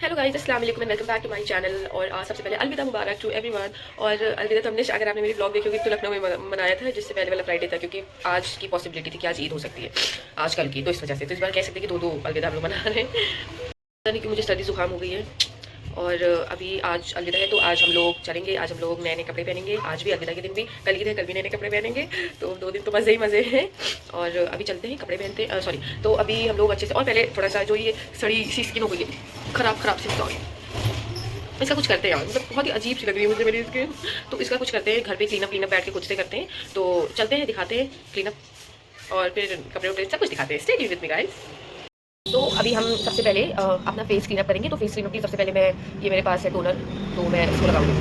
Hello guys, अस्सलाम वालेकुम and welcome back to my channel. और सबसे पहले अलविदा मुबारक टू एवरीवन। और अलविदा तो हमने, अगर आपने मेरी ब्लॉग देखी होगी तो लखनऊ में मनाया था, जिससे पहले वाला फ्राइडे था, क्योंकि आज की पॉसिबिलिटी थी कि आज ईद हो सकती है आजकल की, तो इस वजह से तो इस बार कह सकते हैं कि दो अलविदा हम लोग मना रहे हैं। पता नहीं कि मुझे सर्दी जुकाम हो गई है। और अभी आज अलविदा है तो आज हम लोग चलेंगे, आज हम लोग नए नए कपड़े पहनेंगे। आज भी अलविदा के दिन भी, कल ईद है कल भी नए नए कपड़े पहनेंगे, तो 2 दिन तो मज़े ही मज़े हैं। और अभी चलते हैं, कपड़े पहनते हैं। सॉरी, तो अभी हम लोग अच्छे से, और पहले थोड़ा सा जो ये सड़ी सी स्किन हो गई है, ख़राब सी, सॉरी, इसका कुछ करते हैं यार, मतलब बहुत ही अजीब सी लग रही है मुझे मेरी स्किन। तो इसका कुछ करते हैं घर पे, क्लीनअप बैठ के कुछ से करते हैं। तो चलते हैं, दिखाते हैं क्लीनअप और फिर कपड़े वपड़े सब कुछ दिखाते हैं। Stay tuned with me guys. तो अभी हम सबसे पहले अपना फेस क्लीनअप करेंगे। तो फेस क्लीनअप के लिए सबसे पहले मैं, ये मेरे पास है टोनर, तो मैं इसको लगाऊंगी।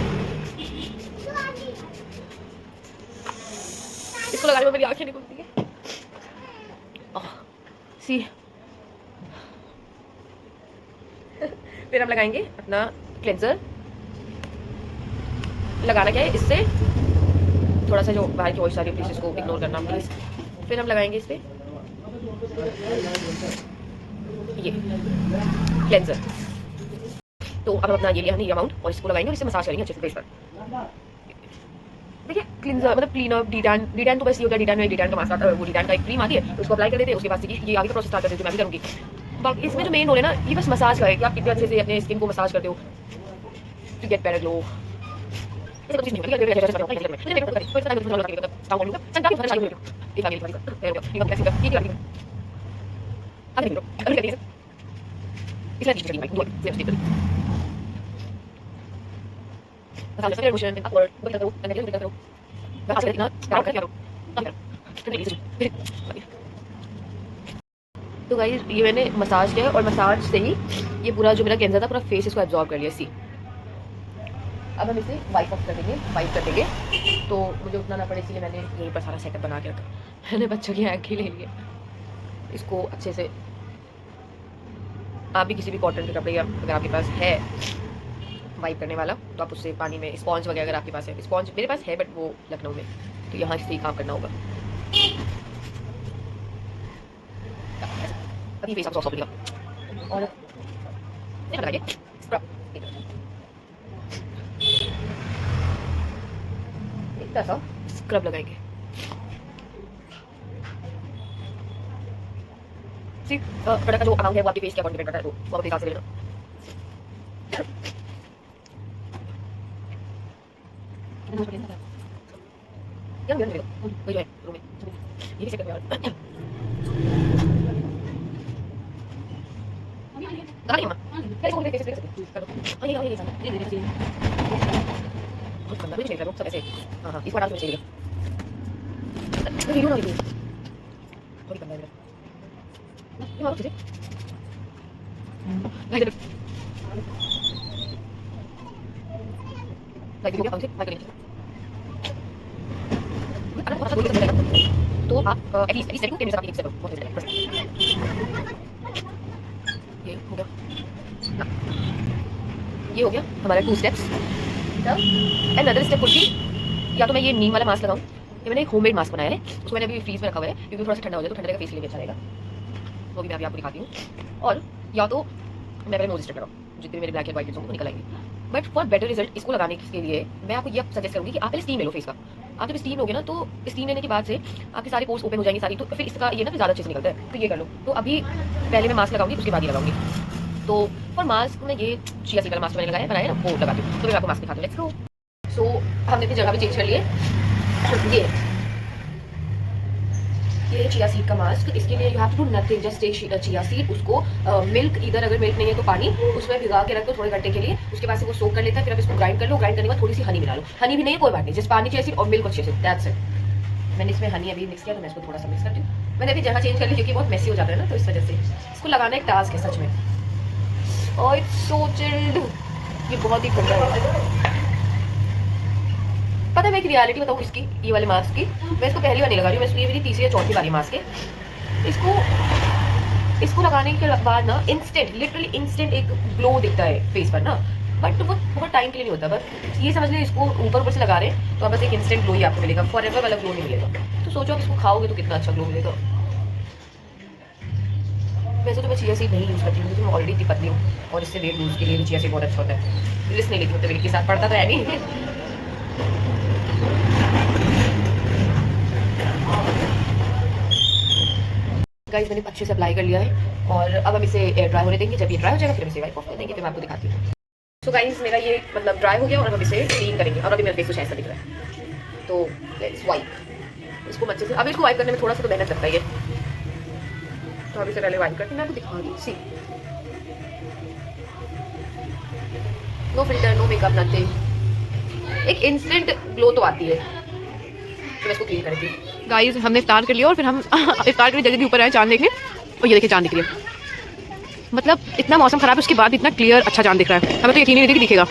इसको लगाने में मेरी आंखें निकलती है। सी फिर हम लगाएंगे अपना क्लेंजर। लगाना क्या है, इससे थोड़ा सा जो बाहर की वॉइस आ रही है प्लीज़ इसको इग्नोर करना प्लीज़। फिर हम लगाएंगे इस पर ये क्लेंजर। तो अब हम अपना ये लिया हमने, ये अमाउंट, और इसको लगाएंगे और इससे मसाज करेंगे अच्छे से फेस पर। देखिए क्लींजर मतलब क्लीन अप, डी टैन तो बस ये होता है, डी टैन का मास्क आता है, वो डी टैन का एक क्रीम आती है, उसको अप्लाई कर देते हैं। उसके बाद से ये आगे का प्रोसेस स्टार्ट करते हैं, जो मैं भी करूँगी। बाकी इसमें जो मेन रोल है ना, ये बस मसाज का है कि आप कितने अच्छे से अपने स्किन को मसाज करते हो टू गेट बेटर ग्लो। तो गाइस ये मैंने मसाज किया है, और मसाज से ही ये पूरा जो मेरा क्लेंजर था पूरा फेस इसको एब्जॉर्ब कर लिया। सी अब हम इसे वाइप ऑफ कर देंगे, वाइप कर देंगे, तो मुझे उतना ना पड़े, इसलिए मैंने यहीं पर सारा सेटअप बना के रखा। मैंने बच्चों की आँखें ले लिए। इसको अच्छे से आप भी किसी भी कॉटन के कपड़े, या अगर आपके पास है वाइप करने वाला, तो आप उससे पानी में, स्पॉन्ज वगैरह अगर आपके पास है, स्पॉन्ज मेरे पास है बट वो लखनऊ में, तो यहाँ से ही काम करना होगा। अभी फेस आप सॉफ्ट और लगाइए सा स्क्रब लगाएंगे। प्रोडक्ट का जो अमाउंट है वो आपके फेस के अकॉर्डिंग डिपेंड करता है, तो वो अपने हिसाब से लेना। वही जो है रूम में ये भी चेक करते हैं। गाड़ी में कैसे बोल रहे कैसे कर दो ये बहुत गंदा भी नहीं कर लो सब ऐसे। हां इसको हटा दो, चाहिए वीडियो ना वीडियो थोड़ी गंदा है ये मारो चीजें लाइक वीडियो का लाइक करेंगे। अगर बहुत अच्छा बोल तो आप एटलीस्ट 7 to 10 मिनट आप एक से बहुत ये हो गया ना, ये हो गया हमारा 2 steps. Another step would be, या तो मैं ये नीम वाला मास्क लगाऊं, ये मैंने एक होममेड मास्क बनाया है, उसको मैंने अभी फ्रीज में रखा हुआ है क्योंकि थोड़ा सा ठंडा हो जाए तो ठंडे का फेस के लिए अच्छा रहेगा, वो भी मैं अभी आपको दिखाती हूँ। और या तो मैं पहले नोज स्टेप लगाऊँ, जितने मेरे ब्लैक एंड व्हाइट होंगे वो निकल आएंगे। बट फॉर बेटर रिजल्ट इसको लगाने के लिए मैं आपको ये सजेस्ट करूँगी कि आप पहले स्टीम ले लो फेस का। आप जब स्टीम लोगे ना, तो स्टीम लेने के बाद से आपके सारे पोर्स ओपन हो जाएंगे सारी, तो फिर इसका ये ना फिर ज़्यादा अच्छे से निकलता है, तो ये कर लो। तो अभी पहले मैं मास्क लगाऊंगी, उसके बाद ये लगाऊंगी। तो फॉर मास्क में ये चिया सीड वाला मास्क मैंने लगाया बनाया ना, वो लगाती हूँ। तो मैं आपको मास्क दिखाती हूँ, लेट्स गो। सो हमने अपनी जगह भी चेंज कर लिए। ये चिया सीड का मास्क, इसके लिए you have to do nothing, just take chia seed, उसको मिल्क, इधर अगर मिल्क नहीं है तो पानी, उसमें भिगा के रख दो थोड़े घंटे के लिए। उसके बाद से वो सोक कर लेता है, फिर आप इसको ग्राइंड कर लो। ग्राइंड करने के बाद थोड़ी सी हनी मिला लो, हनी भी नहीं है कोई बात नहीं, जस्ट पानी, चिया सीड और मिल्क और चिया सीड, दैट्स इट। मैंने इसमें हनी अभी मिक्स किया, तो मैं इसको थोड़ा सा मिक्स करती हूँ। मैंने अभी जगह चेंज कर ली क्योंकि बहुत मेसी हो जाता है ना, तो इस वजह से इसको लगाना एक टास्क है सच में। और इट्स सो चिल्ड, ये बहुत ही गंदा है। पता है मैं एक रियलिटी बताऊँ इसकी, ये वाले मास्क की, मैं इसको पहली बार नहीं लगा रही हूँ, मैं ये मेरी तीसरी या चौथी बारी मास्क है। इसको लगाने के बाद ना इंस्टेंट, लिटरली इंस्टेंट एक ग्लो दिखता है फेस पर ना, बट वो बहुत टाइम के लिए नहीं होता। बस ये समझ लें, इसको ऊपर से लगा रहे हैं तो बस एक इंस्टेंट ग्लो ही आपको मिलेगा, फॉर एवर वाला ग्लो नहीं मिलेगा। तो सोचो आप इसको खाओगे तो कितना अच्छा ग्लो मिलेगा। वैसे तो मैं चिया सीड नहीं यूज़ करती हूँ क्योंकि मैं ऑलरेडी इतनी पतली हूँ और इससे वेट लूज़ के लिए भी चिया सीड बहुत अच्छा होता है। रिस्क नहीं लेती मतलब वेट के साथ, पड़ता तो है नहीं। गाइस मैंने अच्छे से अप्लाई कर लिया है और अब हम इसे एयर ड्राई होने देंगे। जब ये ड्राई हो जाएगा फिर हम इसे वाइप ऑफ कर देंगे, फिर मैं आपको दिखाती हूँ। सो गाइस मेरा ये मतलब ड्राई हो गया और अब हम इसे क्लीन करेंगे और अभी मेरा फेस कुछ ऐसा दिख रहा है। तो लेट्स वाइप इसको अच्छे से। अब इसको वाइप करने में थोड़ा सा तो मेहनत लगता है, तो अब इसे पहले वाइप करके मैं आपको दिखा दूँ। See no filter, no makeup, nothing, एक इंस्टेंट ग्लो तो आती है। तो मैं इसको क्लीन करती हूँ। गाइस हमने इफ्तार कर लिया और फिर हम इफ्तार के लिए जल्दी ऊपर आए चांद देखने, और ये देखिए चांद दिख रही है। मतलब इतना मौसम खराब है उसके बाद इतना क्लियर अच्छा चांद दिख रहा है, हमें तो यकीन ही नहीं थी कि दिखेगा।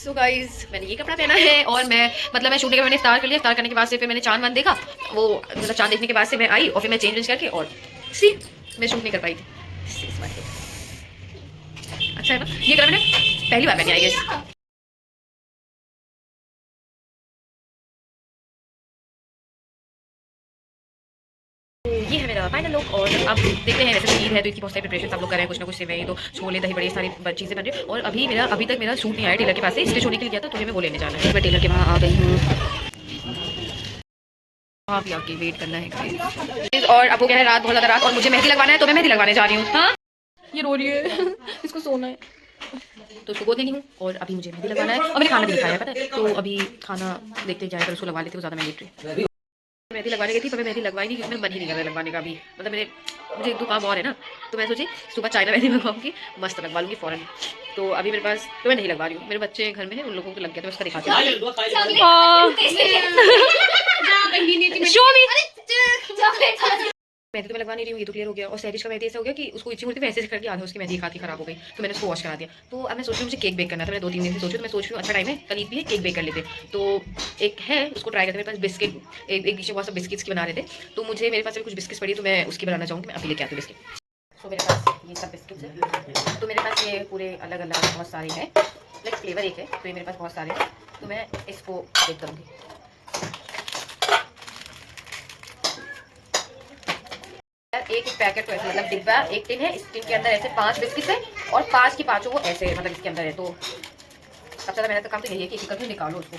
सो गाइज मैंने ये कपड़ा पहना है और मैं शूट के मैंने इफ्तार कर लिया। इफ्तार करने के बाद से फिर मैंने चांद वांद देखा, वो मतलब चांद देखने के बाद से मैं आई और फिर मैं चेंज करके और सी मैं शूट नहीं कर पाई थी। अच्छा है ना ये कलर, मैंने पहली बार पहनी आई गेस। ये है मेरा फाइनल लुक और अब देखते हैं। वैसे तो ईद है तो इसकी बहुत सारी प्रिपरेशन सब लोग कर रहे हैं, कुछ ना कुछ सेवई तो छोले दही बड़ी सारी चीज़ें बन रही हैं। और अभी तक मेरा शूट नहीं आया, टेलर के पास से स्टिच होने के लिए गया था तो मैं वो लेने जाना है। मैं टेलर के वहाँ आ गई हूँ, वहाँ भी आके वेट करना है। और अब वो क्या है रात, बहुत ज़्यादा रात और मुझे मेहंदी लगवाना है तो मैं मेहंदी लगवाने जा रही हूँ। हाँ ये रो रही है इसको सोना है तो उसको गोद लेनी हूँ और अभी मुझे मेहंदी लगवाना है। और मैंने खाना भी नहीं खाया पता है, तो अभी खाना देखते जाए पर उसको लगवा लेते, वो ज़्यादा मैंडेटरी। मेहंदी लगवाने गई थी पर मैं मेहंदी लगवाई नहीं क्योंकि मेरा मन ही नहीं कर रहा लगवाने का। भी मतलब मुझे एक दो काम और है ना, तो मैं सोची सुबह चाइना मेहंदी लगवाऊंगी, मस्त लगवा लूँगी फ़ौरन। तो अभी मेरे पास तो मैं नहीं लगवा रही हूँ, मेरे बच्चे घर में हैं, उन लोगों को लग गया तो मैं उसका दिखाती हूँ। मेहंदी तो मैं लगवा नहीं रही हूँ, ये तो क्लियर हो गया। और सैरिश का मेहंदी ऐसा हो गया कि उसको इच्छी होती है वैसे करके आधा उसकी मेहंदी एक हाथ ही खराब हो गई, तो मैंने उसको वॉश करा दिया। तो अब मैं सोच रही हूँ मुझे केक बेक करना था, मैंने 2-3 दिन से सोची, तो मैं सोच रही हूँ अच्छा टाइम है, कल ईद भी है, केक बेक कर लेते। तो एक है उसको ट्राई करते। मेरे पास बिस्किट एक पीछे बहुत सा बिस्किट्स की बना रहे थे, तो मुझे मेरे पास अभी कुछ बिस्किट्स पड़ी तो मैं उसकी बनाना चाहूँगी। मैं अभी लेके आती हूँ बिस्किट। तो मेरे पास ये सब बिस्किट्स है, तो मेरे पास ये पूरे अलग अलग बहुत सारे हैं, लाइक फ्लेवर एक है तो ये मेरे पास बहुत सारे हैं, तो मैं इसको बेक करूँगी। एक पैकेट तो ऐसे मतलब डिब्बा एक टिन है, इस टिन के अंदर ऐसे 5 बिस्किट है और 5 की 5 वो ऐसे मतलब इसके अंदर है। तो सबसे ज़्यादा मेहनत का काम तो यही है कि एक करके निकालो उसको।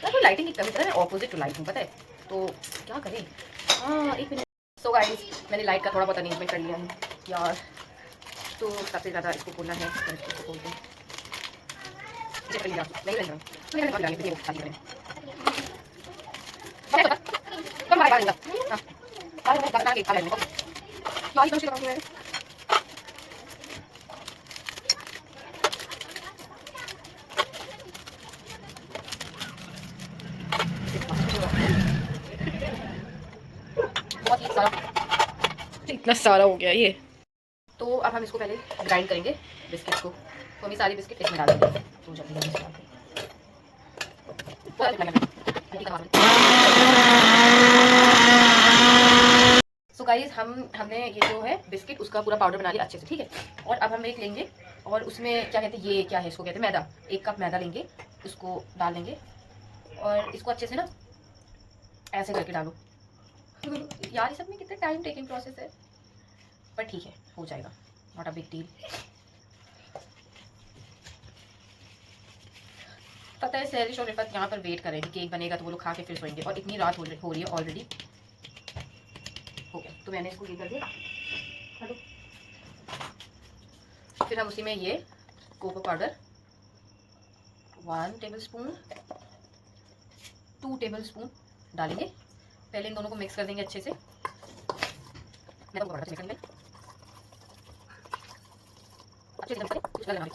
तो लाइटिंग की कमी तरह मैं ऑपोजिट टू लाइट हूँ पता है, तो क्या करें। हाँ एक मिनट। सो गाइस मैंने लाइट का थोड़ा बहुत अरेंजमेंट कर लिया है यार, तो सबसे ज़्यादा इसको खोलना है। इसको खोलते हैं नहीं लग इतना सारा हो गया ये। तो अब हम इसको पहले ग्राइंड करेंगे बिस्किट को, तो हम सारी बिस्किट इसमें डाल देंगे। तो जल्दी सो गाइस हमने ये जो है बिस्किट उसका पूरा पाउडर बना लिया अच्छे से, ठीक है। और अब हम एक लेंगे और उसमें क्या कहते हैं, ये क्या है इसको कहते हैं मैदा। 1 कप मैदा लेंगे, उसको डाल देंगे और इसको अच्छे से ना ऐसे करके डालो। यार ये सब में कितना टाइम टेकिंग प्रोसेस है, पर ठीक है हो जाएगा, नॉट अ बिग डील। पता है सैरिश और रिफत यहाँ पर वेट करेंगे, केक बनेगा तो वो लोग खा के फिर सोएंगे और इतनी रात हो रही है ऑलरेडी। हो गया तो मैंने इसको ये कर दिया। हेलो फिर हम उसी में ये कोको पाउडर 1 टेबलस्पून 2 टेबलस्पून डालेंगे। पहले इन दोनों को मिक्स कर देंगे अच्छे से। मैं तो मिक्स करेंगे अच्छे से कुछ लगना नहीं।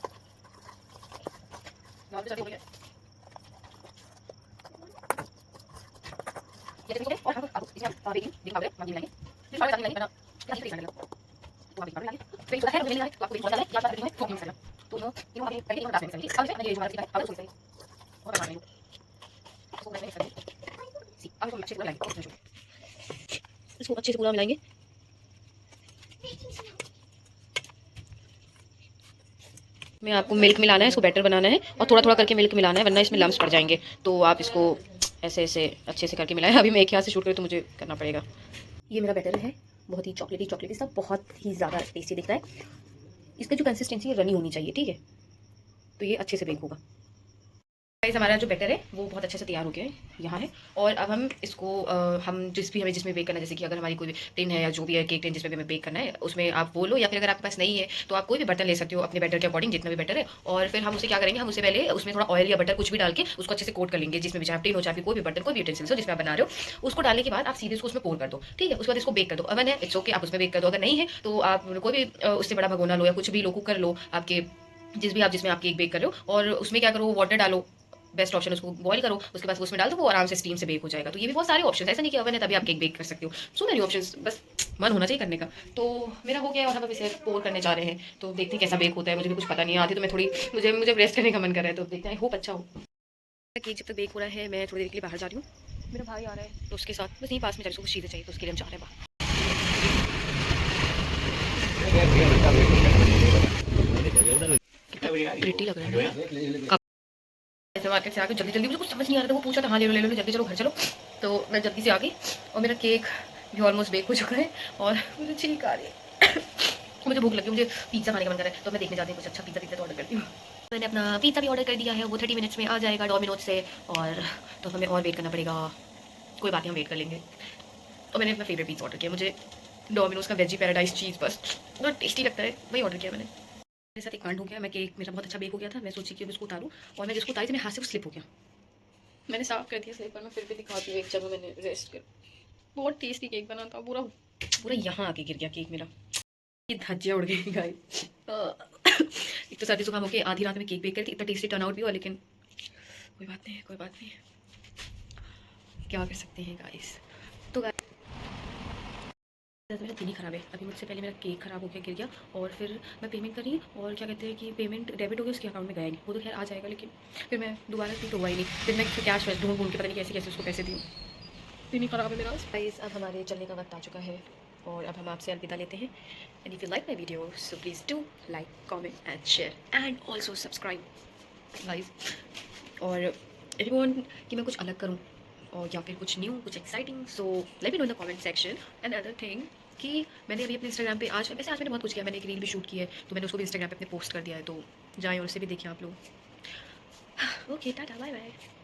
यहाँ पे चली हो गया ये देखिए। और हम अब इसमें बेकिंग पाउडर मम्मी मिलाएंगे, फिर पाउडर मिलाएंगे ना क्या ही लगेगा तो आप पाउडर मिलाएंगे। फिर जो है मिलेगा तो आपको बहुत ज्यादा है या फिर में मिक्स करना, तो तीनों अभी पहले तीनों डाल देंगे। अब इसमें मैंने ये जो हमारा सीखा है पाउडर सोच और बना लेंगे इसको मैंने मिक्स कर दिया। सी अब इसको अच्छे से मिलाएंगे, इसको अच्छे से पूरा मिलाएंगे। मैं आपको मिल्क मिलाना है, इसको बैटर बनाना है और थोड़ा थोड़ा करके मिल्क मिलाना है वरना इसमें लम्स पड़ जाएंगे। तो आप इसको ऐसे ऐसे अच्छे से करके मिलाएं। अभी मैं एक हाथ से शूट करूँ तो मुझे करना पड़ेगा। ये मेरा बैटर है, बहुत ही चॉकलेटी चॉकलेटी सा, बहुत ही ज़्यादा टेस्टी दिख रहा है। इसका जो कंसिस्टेंसी है रनी होनी चाहिए, ठीक है, तो ये अच्छे से बेक होगा। गाइस हमारा जो बैटर है वो बहुत अच्छे से तैयार हो गया है, यहाँ है। और अब हम इसको हम जिसमें बेक करना है, जैसे कि अगर हमारी कोई भी टिन है या जो भी है केक टिन जिसमें भी हमें बेक करना है, उसमें आप वो लो, या फिर अगर आपके पास नहीं है तो आप कोई भी बर्तन ले सकते हो अपने बैटर के अकॉर्डिंग, जितना भी बैटर है। और फिर हम उसे क्या करेंगे, हम उसे पहले उसमें थोड़ा ऑयल या बटर कुछ भी डाल के उसको अच्छे से कोट कर लेंगे, जिसमें भी चाहे टिन हो चाहे कोई भी बर्तन कोई भी यूटेंसिल्स हो जिसमें आप बना रहे हो। उसको डालने के बाद आप सीधे उसको उसमें पोर कर दो, ठीक है। उसके बाद इसको बेक कर दो, अवन है इट्स ओके, आप उसमें बेक कर दो। अगर नहीं है तो आप कोई भी उससे बड़ा भगोना लो या कुछ भी लो, कुकर लो आपके, जिसमें आप केक बेक कर रहे हो। और उसमें क्या करो, वाटर डालो, बेस्ट ऑप्शन, उसको बॉईल करो, उसके बाद उसमें डाल दो, वो आराम से स्टीम से बेक हो जाएगा। तो ये भी बहुत सारे ऑप्शन है, ऐसा नहीं कि अवन है तभी आप केक बेक कर सकते हो। सो मेनी ऑप्शंस, बस मन होना चाहिए करने का। तो मेरा हो गया और हम अब इसे पोर करने जा रहे हैं, तो देखते हैं कैसा बेक होता है। मुझे भी कुछ पता नहीं है, आधी तो मैं थोड़ी मुझे रेस्ट करने का मन कर रहा है, तो देखते हैं, होप अच्छा हो। केक जब तक बेक हो रहा है मैं थोड़ी देर के लिए बाहर जा रही हूँ, मेरा भाई आ रहा है तो उसके साथ बस यहीं पास में जा रही हूँ, कुछ चीज़ें चाहिए तो उसके लिए हम जा रहे हैं बाहर। प्रिटी लग रहा है ना। ऐसे मार्केट से आके जल्दी जल्दी, मुझे कुछ समझ नहीं आ रहा था, वो पूछा था हाँ ले लो जल्दी चलो घर चलो, तो मैं जल्दी से आ गई। और मेरा केक भी ऑलमोस्ट बेक हो चुका है और मुझे छींक आ रही है। मुझे भूख लगी, मुझे पिज़्ज़ा खाने का मन कर रहा है, तो मैं देखने जाती हूँ कुछ अच्छा पिज़्ज़ा तो ऑर्डर करती हूँ। मैंने अपना पिज़्ज़ा भी ऑर्डर कर दिया है, वो 30 मिनट्स में आ जाएगा डोमिनोज से। और तो हमें और वेट करना पड़ेगा, कोई बात नहीं हम वेट कर लेंगे। और मैंने अपना फेवरेट पिज़्ज़ा ऑर्डर किया, मुझे डोमिनोज का वेजी पैराडाइज चीज़ बस बहुत टेस्टी लगता है, वही ऑर्डर किया मैंने। मेरे साथ एक कांड हो गया, मैं केक मेरा बहुत अच्छा बेक हो गया था, मैं सोची कि अब इसको उतारूँ, और मैं जिसको उतारी थी मेरे हाथ से वो स्लिप हो गया। मैंने साफ कर दिया स्लिप, पर मैं फिर भी दिखाती हूँ, एक जगह मैंने रेस्ट कर। बहुत टेस्टी केक बना था, पूरा पूरा यहाँ आके गिर गया केक मेरा, ये धज्जियाँ उड़ गई गाइस। एक तो सर्दी जुकाम होकर आधी रात में केक बेक करती, इतना टेस्टी टर्न आउट भी हुआ, लेकिन कोई बात नहीं, कोई बात नहीं, क्या कर सकते हैं गाइस। तो मेरा दिन ही ख़राब है, अभी मुझसे पहले मेरा केक ख़राब हो गया, गिर गया, और फिर मैं पेमेंट करी और क्या कहते हैं कि पेमेंट डेबिट हो गया, उसके अकाउंट में गया नहीं, वो तो खैर आ जाएगा, लेकिन फिर मैं दोबारा क्लिक हुआ ही नहीं, फिर मैं कैश वैश ढूंढ के पता नहीं कैसे कैसे उसको पैसे दूँ। दिन ही ख़राब है मेरा। गाइस अब हमारे चलने का वक्त आ चुका है और अब हम आपसे अलविदा लेते हैं। And if you like my video so please do like comment and share and also subscribe guys. और इफ यू वांट कि मैं कुछ अलग करूँ और या फिर कुछ न्यू कुछ exciting, so let me know in the comment section. And other thing कि मैंने अभी अपने इंस्टाग्राम पे आज मैंने बहुत कुछ किया, मैंने एक रील भी शूट की है, तो मैंने उसको भी इंस्टाग्राम पे अपने पोस्ट कर दिया है, तो जाएँ और उसे भी देखें आप लोग। Okay tata bye bye.